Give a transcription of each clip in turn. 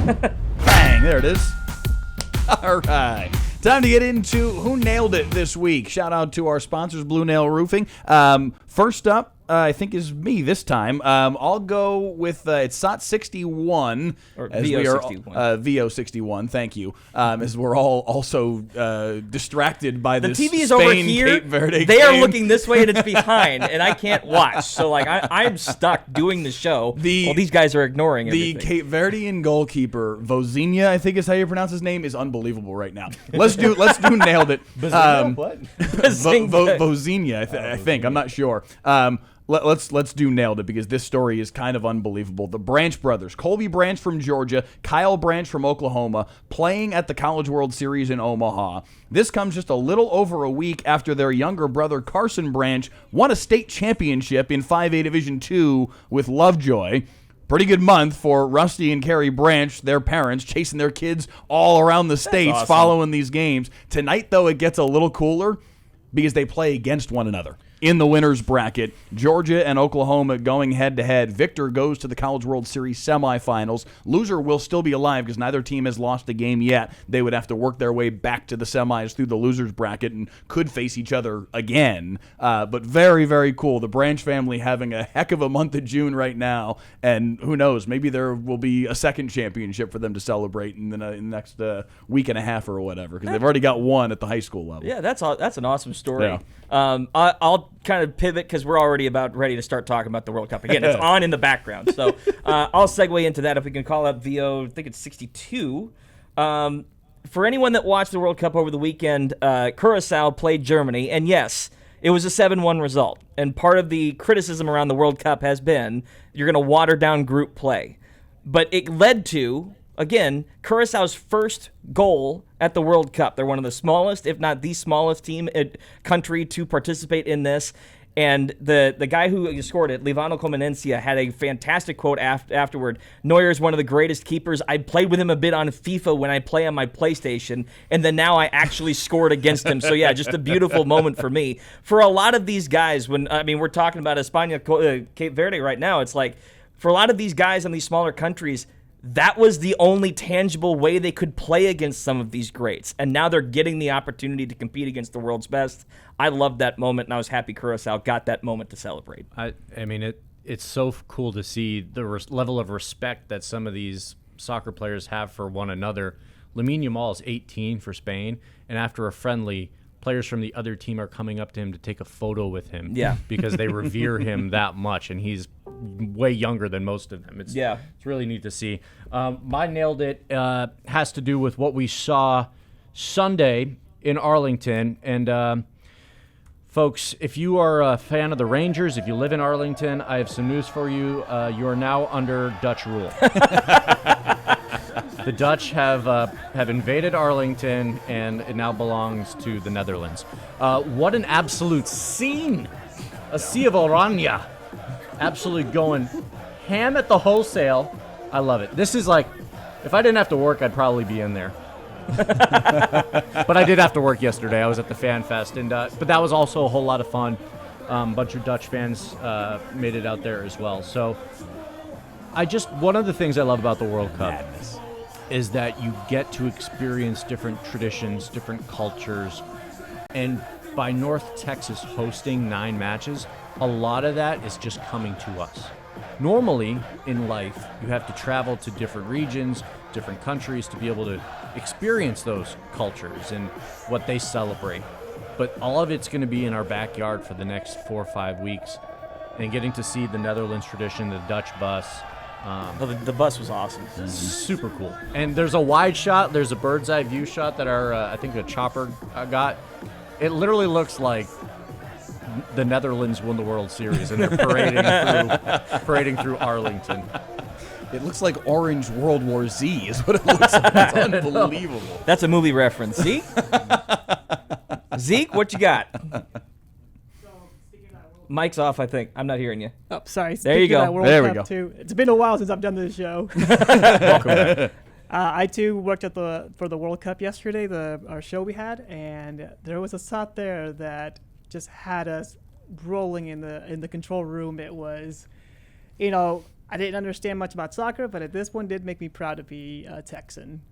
Bang, there it is. All right. Time to get into who nailed it this week. Shout out to our sponsors, Blue Nail Roofing. First up, I think is me this time. I'll go with it's SOT61. Or VO61. VO61, thank you. As we're all also distracted by The this TV is Spain, over here. Cape Verde They are game. looking this way and it's behind, and I can't watch. So, like, I'm stuck doing the show while these guys are ignoring The everything. Cape Verdean goalkeeper, Vozinha, I think is how you pronounce his name, is unbelievable right now. Let's do nailed it. What? Vozinha, I think. I'm not sure. Let's do nailed it because this story is kind of unbelievable. The Branch brothers, Colby Branch from Georgia, Kyle Branch from Oklahoma, playing at the College World Series in Omaha. This comes just a little over a week after their younger brother Carson Branch won a state championship in 5A Division II with Lovejoy. Pretty good month for Rusty and Carrie Branch, their parents, chasing their kids all around the states, awesome. following these games. Tonight, though, it gets a little cooler because they play against one another. In the winner's bracket, Georgia and Oklahoma going head-to-head. Victor goes to the College World Series semifinals. Loser will still be alive because neither team has lost a game yet. They would have to work their way back to the semis through the loser's bracket and could face each other again. But very, very cool. The Branch family having a heck of a month of June right now. And who knows, maybe there will be a second championship for them to celebrate in the next week and a half or whatever because they've already got one at the high school level. Yeah, that's an awesome story. Yeah. I'll kind of pivot because we're already about ready to start talking about the World Cup again. It's on in the background, so I'll segue into that if we can call up VO. I think it's 62. For anyone that watched the World Cup over the weekend, Curacao played Germany, and yes, it was a 7-1 result. And part of the criticism around the World Cup has been you're going to water down group play, but it led to, again, Curaçao's first goal at the World Cup. They're one of the smallest, if not the smallest country to participate in this. And the guy who scored it, Livano Comenencia, had a fantastic quote afterward. Neuer's one of the greatest keepers. I played with him a bit on FIFA when I play on my PlayStation, and then now I actually scored against him. So, yeah, just a beautiful moment for me. For a lot of these guys, we're talking about España, Cape Verde right now, it's like, for a lot of these guys in these smaller countries, that was the only tangible way they could play against some of these greats. And now they're getting the opportunity to compete against the world's best. I loved that moment, and I was happy Curacao got that moment to celebrate. I mean, it's so cool to see the level of respect that some of these soccer players have for one another. Lamine Yamal is 18 for Spain, and after a friendly, players from the other team are coming up to him to take a photo with him because they revere him that much, and he's way younger than most of them. It's really neat to see. My nailed it has to do with what we saw Sunday in Arlington. And folks, if you are a fan of the Rangers, if you live in Arlington, I have some news for you. You are now under Dutch rule. The Dutch have invaded Arlington, and it now belongs to the Netherlands. What an absolute scene! A sea of Oranje. Absolutely going ham at the wholesale. I love it. This is like, if I didn't have to work, I'd probably be in there. But I did have to work yesterday. I was at the Fan Fest, and but that was also a whole lot of fun. Bunch of Dutch fans made it out there as well. So one of the things I love about the World Cup is that you get to experience different traditions, different cultures, and by North Texas hosting 9 matches, a lot of that is just coming to us. Normally in life, you have to travel to different regions, different countries to be able to experience those cultures and what they celebrate. But all of it's going to be in our backyard for the next 4 or 5 weeks, and getting to see the Netherlands tradition, the Dutch bus. The bus was awesome. Super cool. And there's a wide shot, there's a bird's eye view shot that I think a chopper got. It literally looks like the Netherlands won the World Series, and they're parading through Arlington. It looks like Orange World War Z is what it looks like. It's unbelievable. That's a movie reference. Zeke? Zeke, what you got? Mic's off, I think. I'm not hearing you. Oh, sorry. There you go. World There we Cup go. Too. It's been a while since I've done this show. Welcome. I too worked for the World Cup yesterday, our show we had, and there was a shot there that just had us rolling in the control room. It was, I didn't understand much about soccer, but this one did make me proud to be a Texan.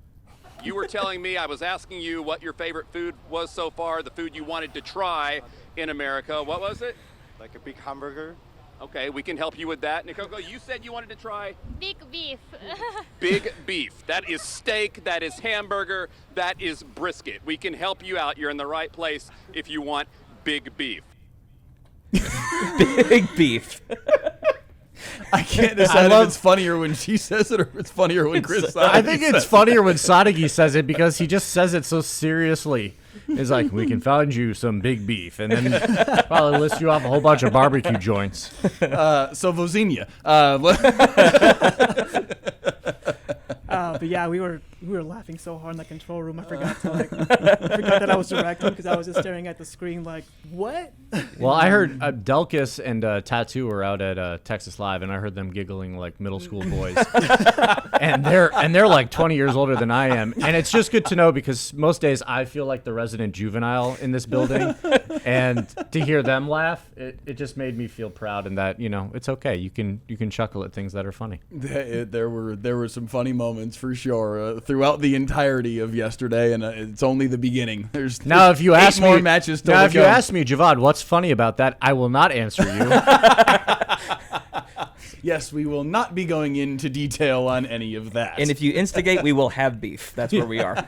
You were telling me, I was asking you what your favorite food was so far, the food you wanted to try in America. What was it? Like a big hamburger. Okay, we can help you with that. Nikoko, you said you wanted to try Big beef. big beef. That is steak, that is hamburger, that is brisket. We can help you out. You're in the right place if you want big beef. Big beef. I can't decide if it's funnier when she says it or if it's funnier when Chris Sadeghi I think it's says funnier when Sadeghi says it because he just says it so seriously. It's like, we can find you some big beef, and then probably list you off a whole bunch of barbecue joints. So Vozinha. But yeah, we were laughing so hard in the control room. I forgot that I was directing because I was just staring at the screen like, what? Well, I heard Delkus and Tattoo were out at Texas Live, and I heard them giggling like middle school boys. and they're like 20 years older than I am, and it's just good to know because most days I feel like the resident juvenile in this building, and to hear them laugh, it just made me feel proud, and that it's okay. You can chuckle at things that are funny. There were some funny moments for sure throughout the entirety of yesterday, and it's only the beginning. There's Now, if you ask more me, matches still now to if you come. ask me, Javad, what's funny about that? I will not answer you. Yes, we will not be going into detail on any of that. And if you instigate, we will have beef. That's where we are.